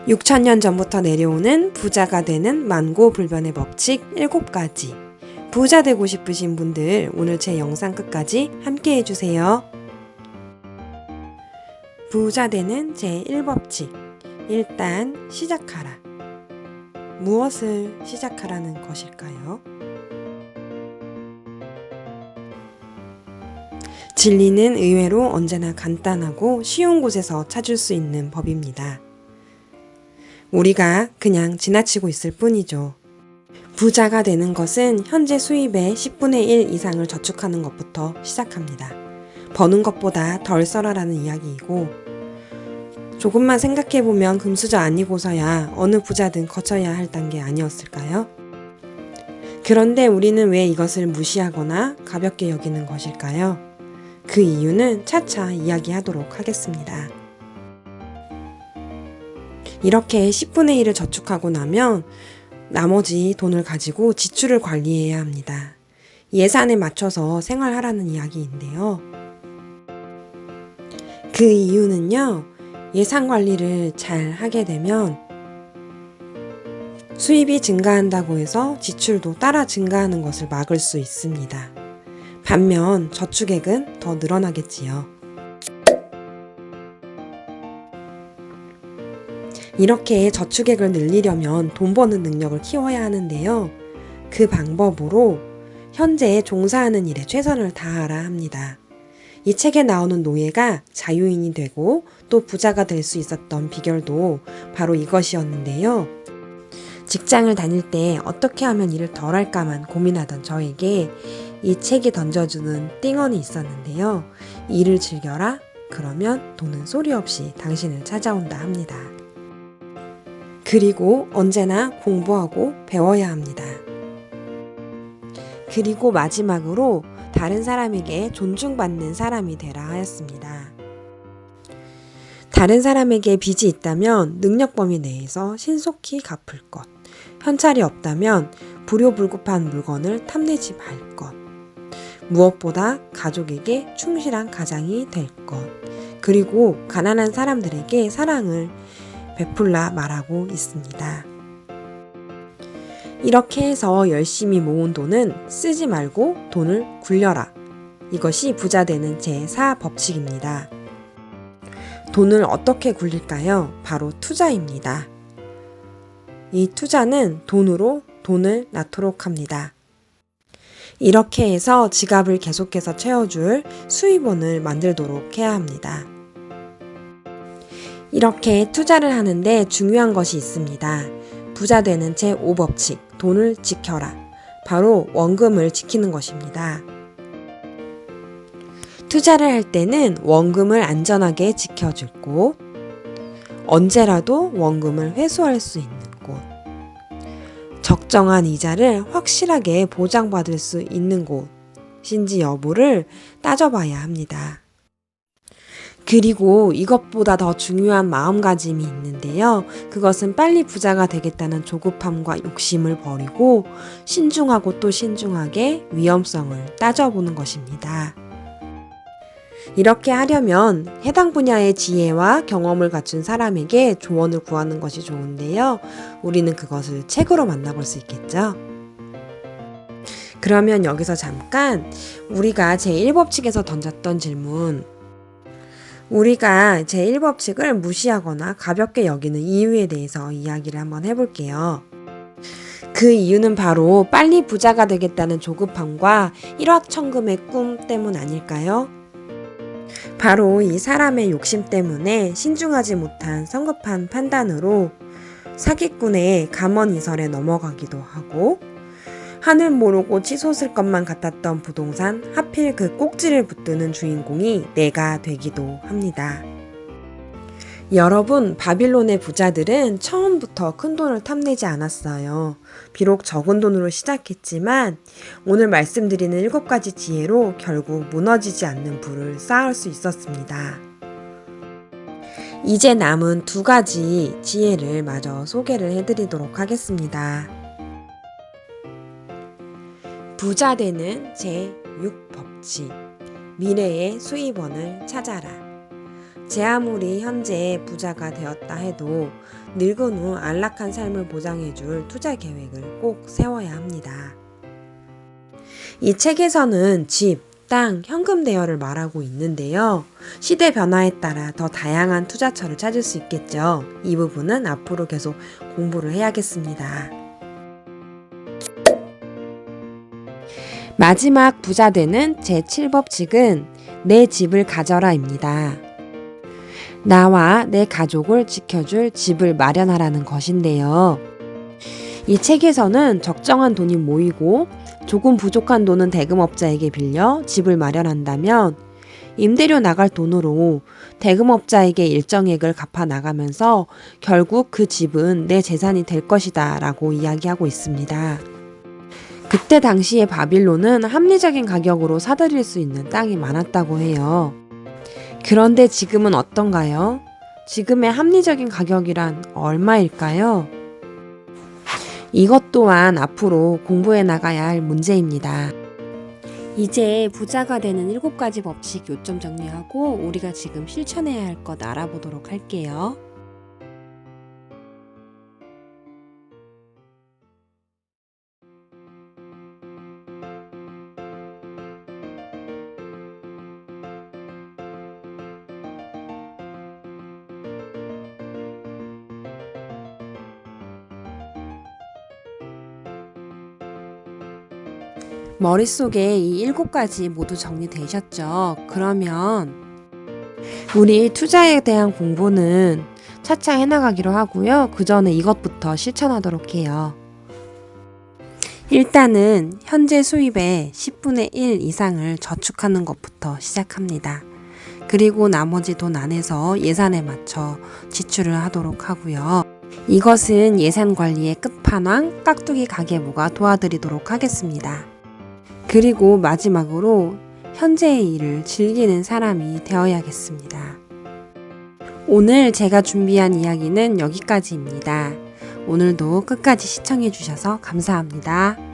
6,000년 전부터 내려오는 부자가 되는 만고불변의 법칙 7가지. 부자 되고 싶으신 분들 오늘 제 영상 끝까지 함께 해주세요. 부자 되는 제1법칙. 일단 시작하라. 무엇을 시작하라는 것일까요? 진리는 의외로 언제나 간단하고 쉬운 곳에서 찾을 수 있는 법입니다. 우리가 그냥 지나치고 있을 뿐이죠. 부자가 되는 것은 현재 수입의 10분의 1 이상을 저축하는 것부터 시작합니다. 버는 것보다 덜 써라라는 이야기이고, 조금만 생각해보면 금수저 아니고서야 어느 부자든 거쳐야 할 단계 아니었을까요? 그런데 우리는 왜 이것을 무시하거나 가볍게 여기는 것일까요? 그 이유는 차차 이야기하도록 하겠습니다. 이렇게 10분의 1을 저축하고 나면 나머지 돈을 가지고 지출을 관리해야 합니다. 예산에 맞춰서 생활하라는 이야기인데요. 그 이유는요, 예산 관리를 잘 하게 되면 수입이 증가한다고 해서 지출도 따라 증가하는 것을 막을 수 있습니다. 반면 저축액은 더 늘어나겠지요. 이렇게 저축액을 늘리려면 돈 버는 능력을 키워야 하는데요. 그 방법으로 현재 종사하는 일에 최선을 다하라 합니다. 이 책에 나오는 노예가 자유인이 되고 또 부자가 될 수 있었던 비결도 바로 이것이었는데요. 직장을 다닐 때 어떻게 하면 일을 덜 할까만 고민하던 저에게 이 책이 던져주는 띵언이 있었는데요. 일을 즐겨라. 그러면 돈은 소리 없이 당신을 찾아온다 합니다. 그리고 언제나 공부하고 배워야 합니다. 그리고 마지막으로 다른 사람에게 존중받는 사람이 되라 하였습니다. 다른 사람에게 빚이 있다면 능력 범위 내에서 신속히 갚을 것, 현찰이 없다면 불효불급한 물건을 탐내지 말 것, 무엇보다 가족에게 충실한 가장이 될 것, 그리고 가난한 사람들에게 사랑을 베풀라 말하고 있습니다. 이렇게 해서 열심히 모은 돈은 쓰지 말고 돈을 굴려라. 이것이 부자 되는 제4법칙입니다. 돈을 어떻게 굴릴까요? 바로 투자입니다. 이 투자는 돈으로 돈을 낳도록 합니다. 이렇게 해서 지갑을 계속해서 채워줄 수입원을 만들도록 해야 합니다. 이렇게 투자를 하는데 중요한 것이 있습니다. 부자 되는 제5법칙, 돈을 지켜라. 바로 원금을 지키는 것입니다. 투자를 할 때는 원금을 안전하게 지켜줄 곳, 언제라도 원금을 회수할 수 있는 곳, 적정한 이자를 확실하게 보장받을 수 있는 곳인지 여부를 따져봐야 합니다. 그리고 이것보다 더 중요한 마음가짐이 있는데요. 그것은 빨리 부자가 되겠다는 조급함과 욕심을 버리고 신중하고 또 신중하게 위험성을 따져보는 것입니다. 이렇게 하려면 해당 분야의 지혜와 경험을 갖춘 사람에게 조언을 구하는 것이 좋은데요. 우리는 그것을 책으로 만나볼 수 있겠죠. 그러면 여기서 잠깐 우리가 제1법칙에서 던졌던 질문, 우리가 제1법칙을 무시하거나 가볍게 여기는 이유에 대해서 이야기를 한번 해볼게요. 그 이유는 바로 빨리 부자가 되겠다는 조급함과 일확천금의 꿈 때문 아닐까요? 바로 이 사람의 욕심 때문에 신중하지 못한 성급한 판단으로 사기꾼의 감언이설에 넘어가기도 하고, 하늘 모르고 치솟을 것만 같았던 부동산 하필 그 꼭지를 붙드는 주인공이 내가 되기도 합니다. 여러분, 바빌론의 부자들은 처음부터 큰 돈을 탐내지 않았어요. 비록 적은 돈으로 시작했지만 오늘 말씀드리는 7가지 지혜로 결국 무너지지 않는 부를 쌓을 수 있었습니다. 이제 남은 2가지 지혜를 마저 소개를 해드리도록 하겠습니다. 부자 되는 제6법칙, 미래의 수입원을 찾아라. 제 아무리 현재 부자가 되었다 해도 늙은 후 안락한 삶을 보장해줄 투자 계획을 꼭 세워야 합니다. 이 책에서는 집, 땅, 현금 대여를 말하고 있는데요. 시대 변화에 따라 더 다양한 투자처를 찾을 수 있겠죠. 이 부분은 앞으로 계속 공부를 해야겠습니다. 마지막 부자 되는 제7법칙은 내 집을 가져라입니다. 나와 내 가족을 지켜줄 집을 마련하라는 것인데요. 이 책에서는 적정한 돈이 모이고 조금 부족한 돈은 대금업자에게 빌려 집을 마련한다면 임대료 나갈 돈으로 대금업자에게 일정액을 갚아 나가면서 결국 그 집은 내 재산이 될 것이다 라고 이야기하고 있습니다. 그때 당시에 바빌론은 합리적인 가격으로 사들일 수 있는 땅이 많았다고 해요. 그런데 지금은 어떤가요? 지금의 합리적인 가격이란 얼마일까요? 이것 또한 앞으로 공부해 나가야 할 문제입니다. 이제 부자가 되는 7가지 법칙 요점 정리하고 우리가 지금 실천해야 할 것 알아보도록 할게요. 머릿속에 이 7가지 모두 정리되셨죠? 그러면 우리 투자에 대한 공부는 차차 해나가기로 하고요. 그 전에 이것부터 실천하도록 해요. 일단은 현재 수입의 10분의 1 이상을 저축하는 것부터 시작합니다. 그리고 나머지 돈 안에서 예산에 맞춰 지출을 하도록 하고요. 이것은 예산 관리의 끝판왕 깍두기 가계부가 도와드리도록 하겠습니다. 그리고 마지막으로 현재의 일을 즐기는 사람이 되어야겠습니다. 오늘 제가 준비한 이야기는 여기까지입니다. 오늘도 끝까지 시청해 주셔서 감사합니다.